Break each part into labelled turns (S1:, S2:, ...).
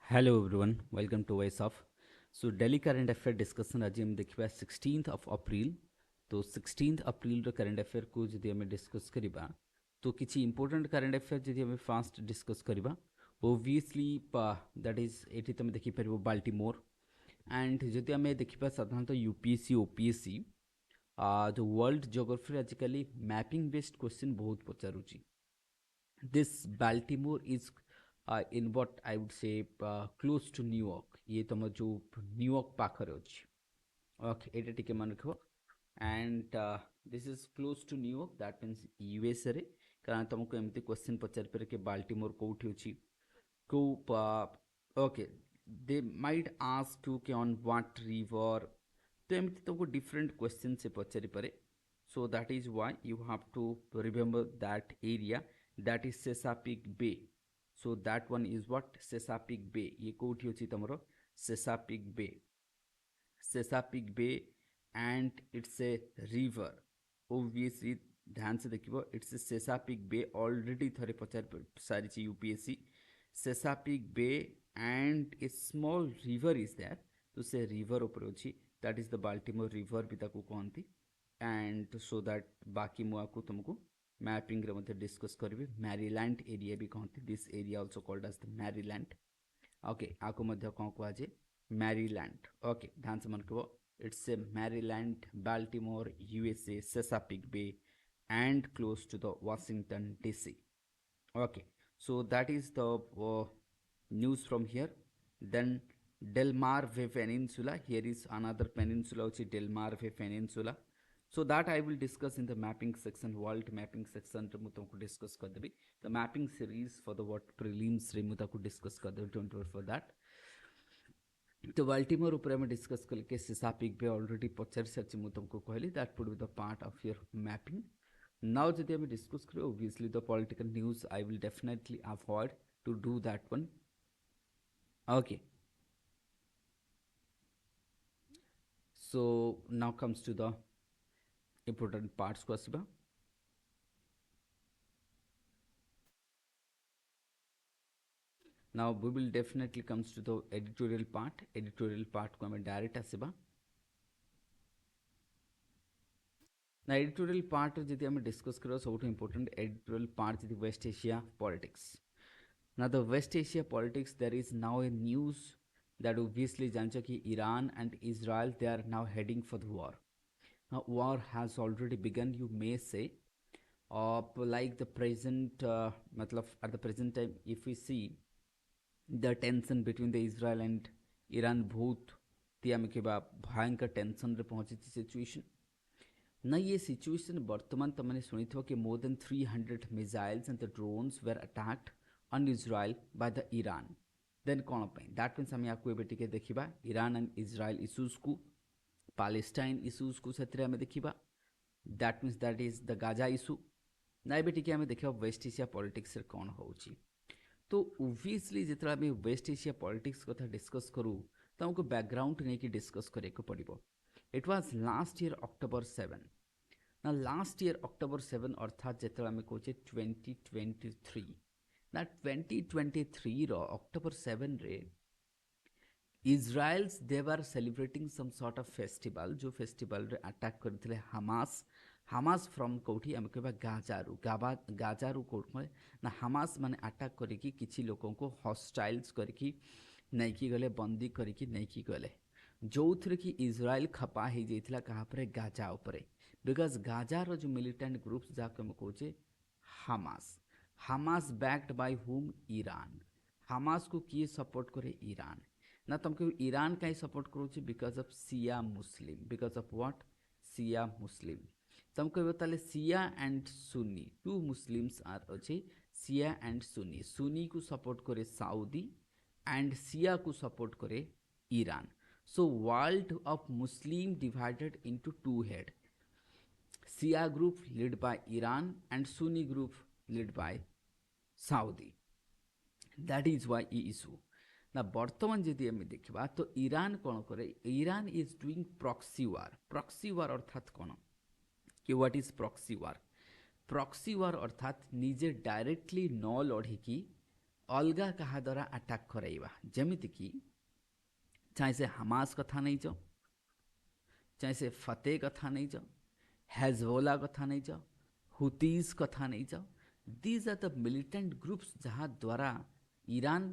S1: Hello everyone welcome to voice of so daily current affair discussion आज हम देखा 16th of April तो 16th अप्रैल current affair को जदि हमें डिस्कस करबा तो किसी इंपोर्टेंट करंट अफेयर जदि हमें फास्ट डिस्कस करबा ओब्वियसली दैट इज एटी तुम देखि परबो बाल्टीमोर एंड जदि हमें देखिबा साधारणतः यूपीएससी ओपीएससी जो वर्ल्ड ज्योग्राफी आजिकली मैपिंग बेस्ड क्वेश्चन बहुत पचारुची this Baltimore is in what I would say close to New York. ये तुम जो न्यूयॉर्क पाखरे अछि ओके एटा टिके मन रखो and this is close to New York that means USA रे कारण तुमको एमती क्वेश्चन पचार पर के बाल्टीमोर कोठी अछि को okay they might ask you के ऑन व्हाट रिवर तो एमती तुमको डिफरेंट क्वेश्चन से पचारि पारे so that is why you have to remember that area that is Chesapeake Bay. So that one is what Chesapeake Bay. ये कोठी अछि तमरो Chesapeake Bay. Chesapeake Bay and it's a river. Obviously ध्यान से देखिबो it's a Chesapeake Bay already थरे पचार सारी ची UPSC Chesapeake Bay and a small river is there. तो से river ऊपर अछि that is the Baltimore River भी ताकू कहंती एंड सो दैट बाकी मुआको तुमको मैपिंग रे मते डिस्कस करबे मैरीलैंड एरिया भी कहते this area also called as the Maryland okay आको मध्य कोन को आजे मैरीलैंड ओके ध्यान से मन को it's a Maryland Baltimore USA Chesapeake Bay and close to the Washington DC okay so that is the news from here then Delmarva Peninsula here is another peninsula which is Delmarva Peninsula so that I will discuss in the mapping section world mapping section रे मुझे को discuss कर देबी the mapping series for the what prelims रे मुझे को discuss कर देबी don't worry for that तो Baltimore ऊपर में डिस्कस करके सिसापिक पे ऑलरेडी पचार सारी मुझे तुमको कहली that would be the part of your mapping now जदि हमें डिस्कस करें obviously the political news I will definitely avoid to do that one okay so now comes to the important parts को आसीबा now we will definitely comes to the editorial part को हमें direct आसीबा ना editorial part जदि हमें discuss करो सब important editorial part जदि west Asia politics ना the west Asia politics there is now a news that obviously जानछो कि Iran and Israel they are now heading for the war now war has already begun you may say like the present matlab at the present time if we see the tension between the Israel and Iran बहुत तियाम के बा भयंकर tension रे पहुंची situation ना ये situation वर्तमान तमने सुनी थो कि more than 300 missiles and the drones were attacked on Israel by the Iran then कौन पे दैट मीन्स हम आपको एबे टिके देखिबा ईरान एंड इजराइल इश्यूज को पैलेस्टाइन इश्यूज को सेतरे हमें देखिबा that means that is the Gaza issue ना एबे टिके हमें देखिबा वेस्ट एशिया पॉलिटिक्स रे कौन होउची तो ऑब्वियसली जितरा हमें वेस्ट एशिया पॉलिटिक्स कथा डिस्कस करू तो हमको बैकग्राउंड नहीं कि डिस्कस करे को पड़िबो it was last year October 7 ना लास्ट ईयर अक्टोबर 7 अर्थात जितरा हमें कोचे 2023 ना 2023 रो अक्टोबर 7 रे Israelis they were celebrating some sort of festival जो फेस्टिवल रे अटैक करथिले हमास फ्रॉम कोठी हम कहबा गाजारू कोठ में ना हमास माने अटैक करिकी किछि लोगों को हॉस्टाइल्स करिकी नैकी गले बंदी करिकी नैकी गले जो थरे कि इजराइल खपा ही जाइथिला कहा पर गाजा ऊपर बिकॉज गाजा रो जो मिलिटेंट ग्रुप्स जाके हम कहूचे Hamas backed by whom Iran Hamas को किए सपोर्ट करे ईरान ना तुमको ईरान का ही सपोर्ट करूँ because of Shia Muslim because of what Shia Muslim तुमको बताले Shia and Sunni two Muslims are अच्छे सिया एंड सुन्नी को सपोर्ट करे साउदी एंड सिया को सपोर्ट करे Iran so world of Muslim divided into two head Shia group lead by Iran and Sunni group lead by Saudi that is why ई issue ना बर्तमान जदि आम देखा तो ईरान कौन करे Iran is doing proxy war अर्थात कौन कि व्हाट इज प्रॉक्सी वार अर्थात निजे डायरेक्टली न लड़िकी अलगा क्या द्वारा अटैक कराइबा जेमितिकी चाहे से हमास कथा नहीं जाओ चाहे से फतेह कथा नहीं जाओ हेजबोला कथा नहीं जाओ हुतीज कथा नहीं जाओ these are the militant groups जहाँ द्वारा ईरान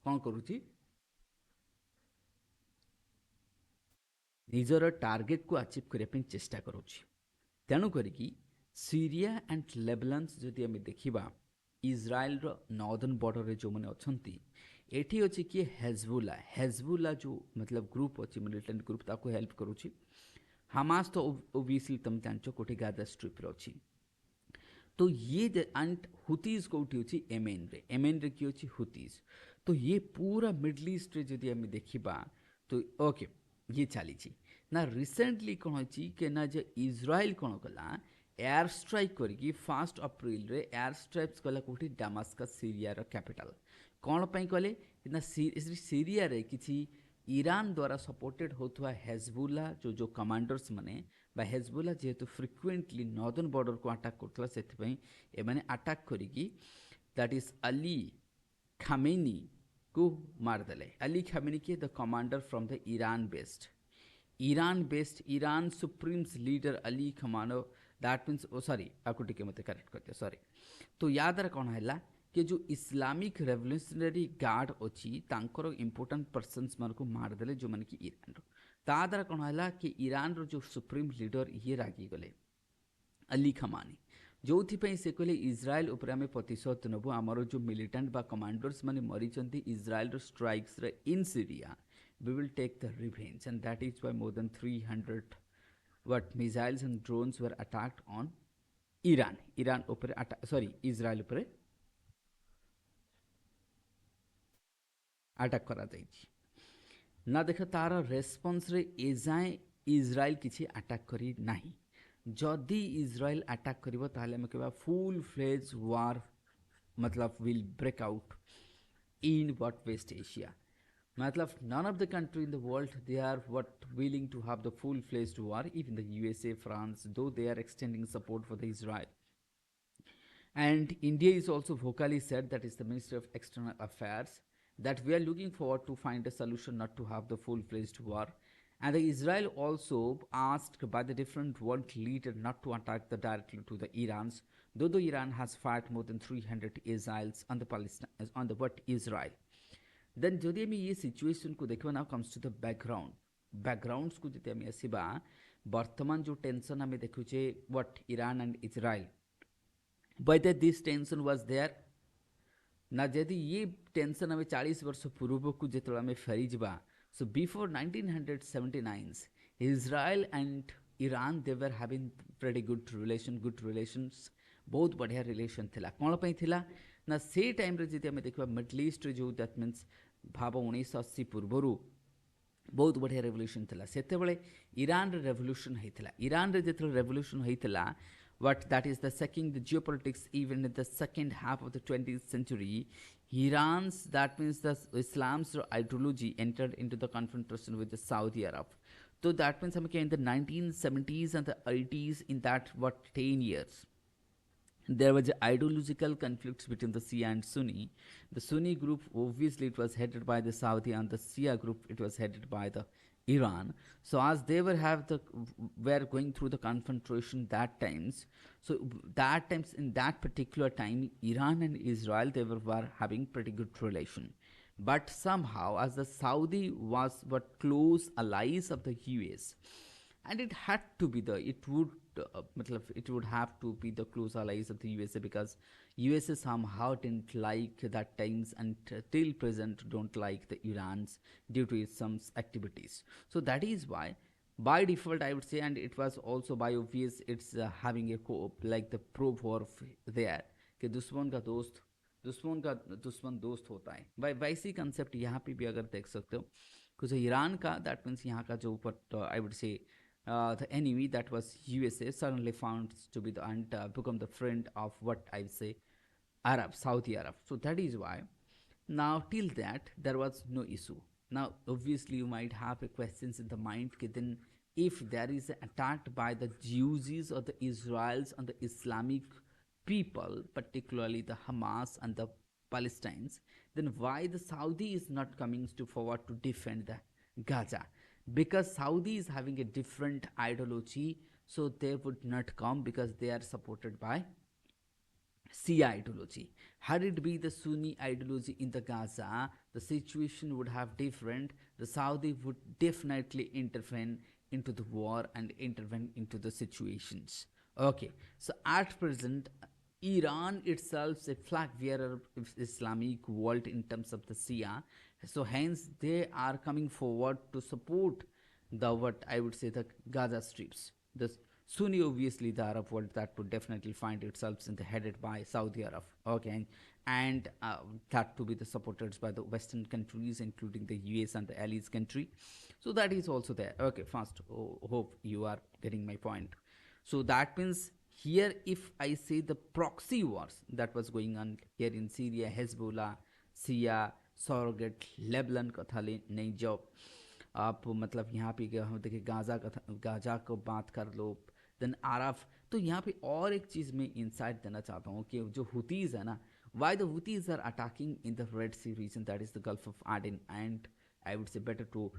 S1: कौन करुच्ची निजर टार्गेट को अचीव करने चेष्टा करुच्ची तेणु करिकी सीरिया एंड लेबनान जदि आम देखा इज्राएल नॉर्दर्न बॉर्डर रे जो मैंने अच्छा एठी अच्छी किए हेजबुला जो मतलब ग्रुप अच्छी मिलिटेंट ग्रुप ताको हेल्प करुच्ची हमास तो ओबियसली तुम जानछ कोठी गाजा स्ट्रिप रे अच्छी तो ये एंड हुतीज कौटी अच्छी एमेन रे कि अच्छी हुतीज तो ये पूरा मिडल ईस्ट रे जदि आम देखा तो ओके ये चली ना रिसेंटली कौन अच्छी कि ना जे इज्राएल कौन कला एयर स्ट्राइक करके 1 अप्रैल रे एयर स्ट्राइक्स कला कोठी डामास्कस सीरिया रो कैपिटल कौन पई कले ना सीरिया रे किछि ईरान द्वारा सपोर्टेड होथवा हेजबुला जो कमांडर्स माने बा हेजबुला जेहेतु फ्रिक्वेंटली नॉर्दर्न बॉर्डर को अटैक करथला सेति पई ए माने अटैक करिकी दैट इज अली खामेनी को मार देले अली खामेनी के the commander from the Iran based Iran supremes leader Ali Khamenei that means O sorry आपको टिके मते करेक्ट करते सॉरी तो याद रख कौन है कि जो इस्लामिक रेवोल्यूशनरी गार्ड अच्छी तांकर इंपोर्टेंट पर्सन्स मान को मारदेले जो मैंने कि ईरान ता द्वारा कौन है कि ईरान रो जो सुप्रीम लीडर ये रागी गले अली खमानी जो से कहले इज्राएल उपर आम प्रतिशोध नबू आमर जो मिलिटेंट बा कमांडर्स माने मरी इज्राएल स्ट्राइक्स रे in Syria we will take the revenge and that is why more than 300 what missiles and drones were attacked on Iran upare sorry Israel upare attack kara jaichi ना देख तार response रे एजाए इज्राएल किसी attack करी नहीं जदि Israel attack करिवो ताले हम कहबा फुल फ्लेज वार मतलब will break out in what West Asia मतलब none of the country in the world they are what willing to have the full-fledged war. Even the USA, France, though they are extending support for the Israel. And India is also vocally said, that is the Ministry of External Affairs, that we are looking forward to find a solution not to have the full-fledged war. And the Israel also asked by the different world leaders not to attack the directly to the Irans, though the Iran has fired more than 300 missiles on the Palestine on the what Israel. Then जदि आम ये situation को देखा now comes to the backgrounds को जब आम आसवा बर्तमान जो टेंशन आम देखुचे what Iran and Israel whether this tension was there ना जदि ये टेंशन आम 40 वर्ष पूर्व को जो आम फेरी जा so before 1979 Israel and Iran they were having pretty good relations बहुत बढ़िया रिलेशन थिला कौन पई थिला ना से टाइम रे जदि आम देखा मिडल ईस्ट जो दैट मीन्स भाव 1980 पूर्वर बहुत बढ़िया रेवोल्यूशन थिला सेतेबेले ईरान रे रेवोल्यूशन होइथिला ईरान रे जेतले revolution होइथिला what that is the second the geopolitics even in the second half of the 20th century Iran's that means the Islam's ideology entered into the confrontation with the Saudi Arab so that means in the 1970s and the 80s in that what 10 years there was ideological conflicts between the Shia and Sunni. The Sunni group, obviously, it was headed by the Saudi, and the Shia group, it was headed by the Iran. So as they were going through the confrontation that times. So that times in that particular time, Iran and Israel were having pretty good relation. But somehow, as the Saudi was what close allies of the US, and it had to be it would have to be the close allies of the USA because USA somehow didn't like that times and till present don't like the Iran's due to its some activities. So that is why by default I would say, and it was also by obvious it's having a like the pro-war there कि दुश्मन का दुश्मन दोस्त होता है भाई वैसी concept यहाँ पे भी अगर देख सकते हो कुछ ईरान का दैट मीन्स यहाँ का जो ऊपर I would say the enemy that was USA suddenly found to be the and become the friend of what I say Arab, Saudi Arab. So that is why now till that there was no issue. Now obviously you might have a questions in the mind then if there is an attack by the Jews or the Israels and the Islamic people, particularly the Hamas and the Palestinians, then why the Saudi is not coming to forward to defend the Gaza? Because Saudi is having a different ideology, so they would not come because they are supported by Shia ideology. Had it be the Sunni ideology in the Gaza, the situation would have different. The Saudi would definitely intervene into the war and intervene into the situations. Okay, so at present, Iran itself is a flag bearer of Islamic world in terms of the Shia. So hence they are coming forward to support the what I would say the Gaza strips. The Sunni, obviously, the Arab world that would definitely find itself in the headed by Saudi Arab, okay, and that to be the supporters by the Western countries, including the US and the allies country. So that is also there. Okay, first, hope you are getting my point. So that means here, if I say the proxy wars that was going on here in Syria, Hezbollah, Syria, surrogate, Lebanon का था नहीं जो आप मतलब यहाँ पे हम देखिए गाजा को बात कर लो देन आरफ तो यहाँ पे और एक चीज़ मैं इंसाइट देना चाहता हूँ कि जो हुतीज़ है ना why the Houthis are attacking in the Red Sea region, that is the Gulf of Aden, and I would say better to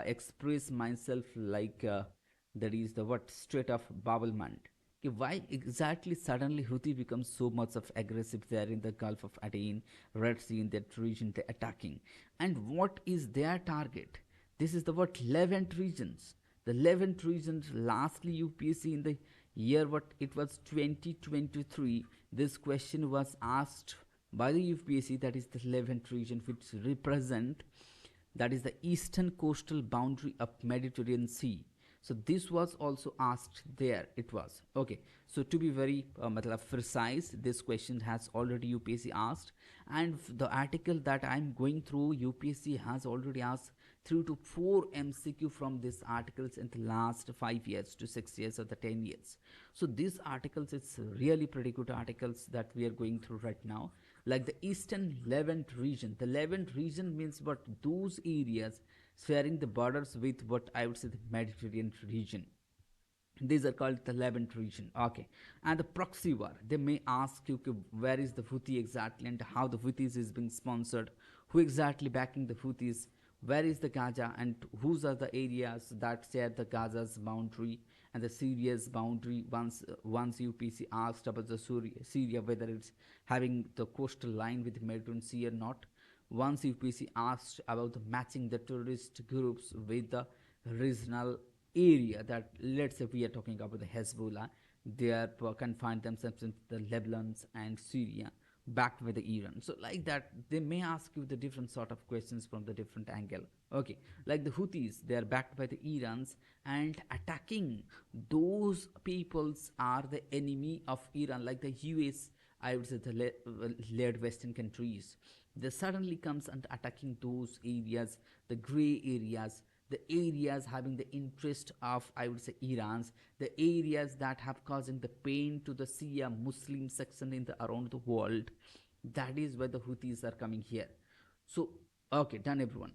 S1: express myself like that is the what Strait of Bab el Mandeb. Why exactly suddenly Houthi becomes so much of aggressive there in the Gulf of Aden, Red Sea, in that region they're attacking, and what is their target? This is the what Levant regions. The Levant regions. Lastly, UPSC in the year what it was 2023. This question was asked by the UPSC. That is the Levant region, which represent that is the eastern coastal boundary of Mediterranean Sea. So this was also asked there. It was okay. So to be very precise, this question has already UPSC asked, and the article that I'm going through, UPSC has already asked 3 to 4 MCQ from these articles in the last 5 years to 6 years or the 10 years. So these articles, it's really pretty good articles that we are going through right now. Like the Eastern Levant region. The Levant region means what? Those areas sharing the borders with what I would say the Mediterranean region. These are called the Levant region. Okay, and the proxy war, they may ask you where is the Houthi exactly and how the Houthis is being sponsored, who exactly backing the Houthis, where is the Gaza, and whose are the areas that share the Gaza's boundary and the Syria's boundary. Once UPC asked about the Syria, whether it's having the coastal line with the Mediterranean Sea or not. Once UPC asked about the matching the terrorist groups with the regional area, that let's say we are talking about the Hezbollah, they are confined themselves in the Lebanon and Syria, backed by the Iran. So like that, they may ask you the different sort of questions from the different angle. Okay, like the Houthis, they are backed by the Irans and attacking those peoples are the enemy of Iran, like the US. I would say the led Western countries. They suddenly comes and attacking those areas, the gray areas, the areas having the interest of I would say Iran's, the areas that have causing the pain to the Shia Muslim section in the around the world. That is where the Houthis are coming here. So okay, done everyone.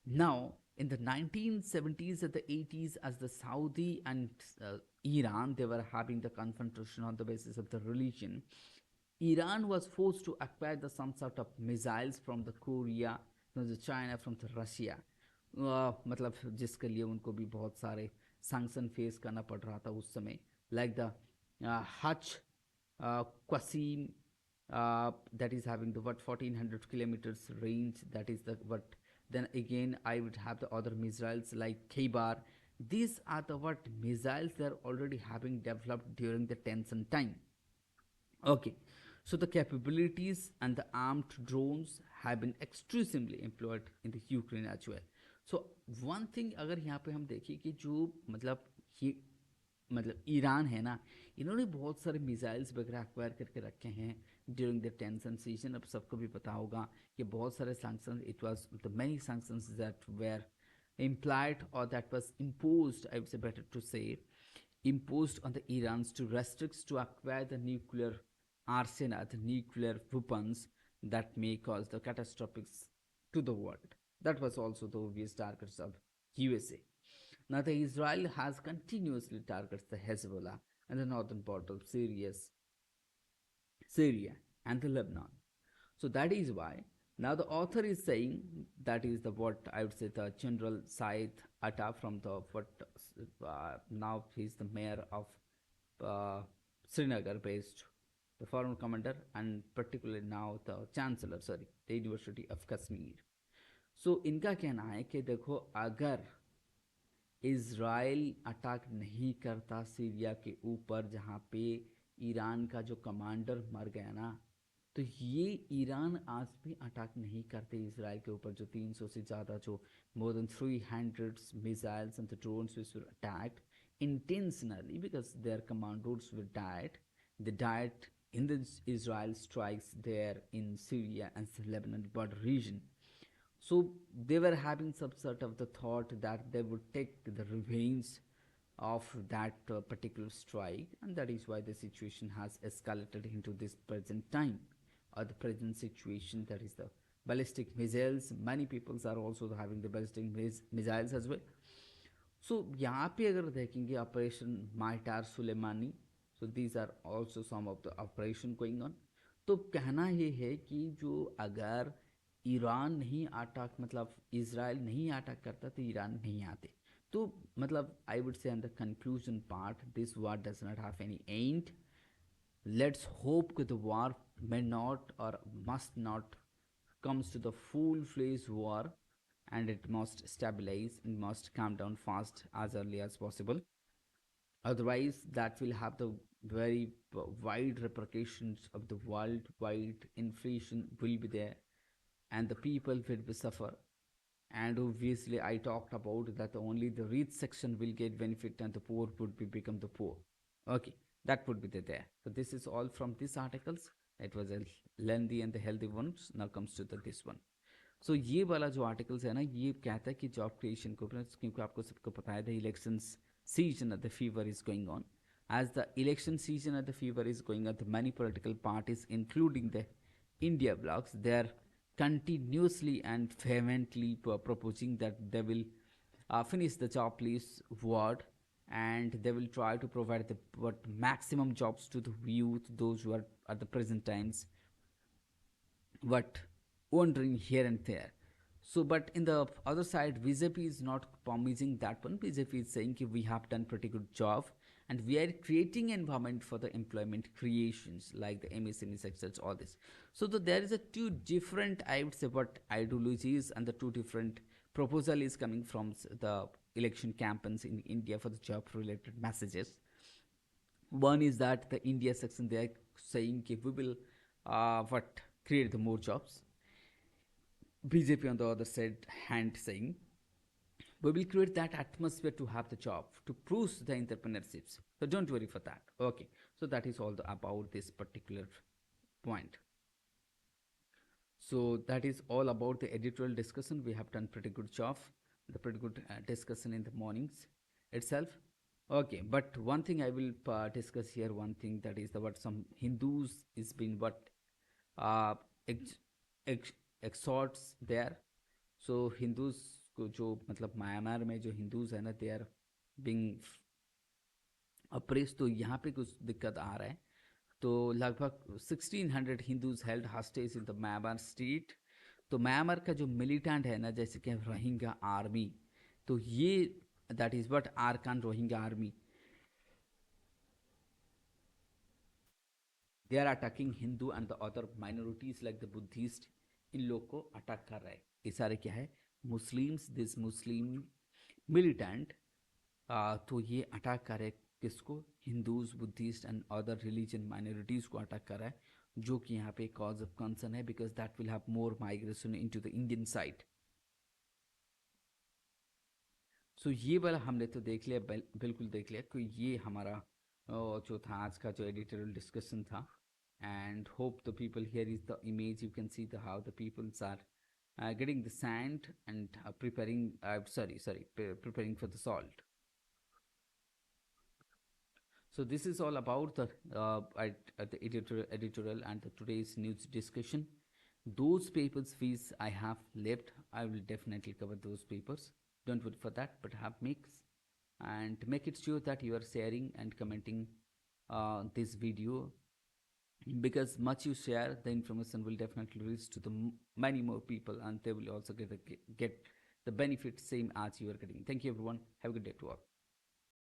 S1: Now in the 1970s and the 80s, as the Saudi and Iran, they were having the confrontation on the basis of the religion. Iran was forced to acquire the some sort of missiles from the Korea, from the China, from the Russia. मतलब जिसके लिए उनको भी बहुत सारे sanction face करना पड़ रहा था उस समय, like the Hutch Qasim, that is having the what 1400 kilometers range, that is the what. Then again I would have the other missiles like Khaybar. These are the what missiles they are already having developed during the tension time. Okay, so the capabilities and the armed drones have been extensively employed in the Ukraine as well. So one thing अगर यहाँ पे हम देखें कि जो ये Iran है ना, इन्होंने बहुत सारे मिसाइल्स वगैरह एक्वायर करके रखे हैं ड्यूरिंग द टेंशन सीजन. अब सबको भी पता होगा कि बहुत सारे sanctions, it was the many sanctions that were implied or that was imposed, I would say better to say, imposed on the Irans to restrict to acquire the nuclear arsenal, the nuclear weapons that may cause the catastrophic to the world. That was also the obvious targets of USA. Now the Israel has continuously targets the Hezbollah and the northern border of Syria and the Lebanon. So that is why now the author is saying, that is the what I would say the General Syed Atta from the what now he is the mayor of Srinagar based, the foreign commander, and particularly now the chancellor, sorry, the University of Kashmir. So इनका कहना है कि देखो अगर Israel attack नहीं करता Syria के ऊपर जहाँ पे ईरान का जो कमांडर मर गया ना, तो ये ईरान आज भी अटैक नहीं करते इसराइल के ऊपर, जो 300 से ज़्यादा जो मोर than 300 missiles and the drones which were attacked intentionally because their commandos were died. They died in the Israel strikes there in Syria and Lebanon border region. So they were having some sort of the thought that they would take the revenge of that particular strike, and that is why the situation has escalated into this present time or the present situation. That is the ballistic missiles. Many peoples are also having the ballistic missiles as well. So यहाँ पे अगर देखेंगे operation माइटार Soleimani, so these are also some of the operation going on. तो कहना ये है कि जो अगर ईरान नहीं अटैक मतलब इसराइल नहीं अटैक करता तो ईरान नहीं आते. तो मतलब I would say on the conclusion part, this war does not have any and. Let's hope that the war may not or must not comes to the full-fledged war, and it must stabilize and must calm down fast as early as possible. Otherwise, that will have the very wide repercussions of the worldwide inflation will be there, and the people will suffer. And obviously, I talked about that only the rich section will get benefit and the poor would be become the poor. Okay, that would be there. So this is all from these articles. It was a lengthy and the healthy ones. Now comes to this one. सो ये वाला जो articles है ना, ये कहता है कि job creation को, क्योंकि आपको सबको पता है the election season the fever is going on. As the election season the fever is going on, the many political parties including the India blocks, they are continuously and vehemently proposing that they will finish the jobless ward, and they will try to provide the what maximum jobs to the youth, those who are at the present times what wandering here and there. So, but in the other side, BJP is not promising that one. BJP is saying we have done pretty good job and we are creating environment for the employment creations like the MSME sectors, all this. So there is a two different, I would say, what ideologies and the two different proposal is coming from the election campaigns in India for the job related messages. One is that the India section, they are saying we will what create the more jobs. BJP on the other side hand saying we will create that atmosphere to have the job, to boost the entrepreneurships. So don't worry for that. Okay, so that is all about this particular point. So that is all about the editorial discussion. We have done pretty good job, the pretty good discussion in the mornings itself. Okay, but one thing I will discuss here, one thing that is the what some Hindus is been what uh, ex, ex, exhorts there. So Hindus को जो मतलब Myanmar में जो Hindus है ना, they are being अप्रेस, तो यहाँ पे कुछ दिक्कत आ रहा है. तो लगभग 1600 Hindus held hostage in the Myanmar state. तो म्यांमार का जो मिलिटेंट है ना, जैसे कि रोहिंग्या आर्मी, तो ये that is what Arakan Rohingya army, they are attacking Hindu and the other minorities like the Buddhist. इन लोग को अटैक कर रहा है. ये सारे क्या है, मुस्लिम्स, दिस मुस्लिम मिलिटेंट. तो ये अटैक कर रहा है किसको, Hindus, Buddhist and other religion minorities को अटैक कर रहा है, जो कि यहाँ पे कॉज ऑफ कंसर्न है, because that will have more migration into the Indian side. So ये वाला हमने तो देख लिया, बिल्कुल देख लिया कि ये हमारा जो था आज का जो एडिटोरियल डिस्कशन था. And hope the people here is the image, you can see the how the peoples are getting the sand and preparing preparing for the salt. So this is all about the the editorial and the today's news discussion. Those papers which I have left, I will definitely cover those papers. Don't worry for that, but have mix and make it sure that you are sharing and commenting this video because much you share, the information will definitely reach to the many more people, and they will also get the benefit same as you are getting. Thank you everyone. Have a good day to all.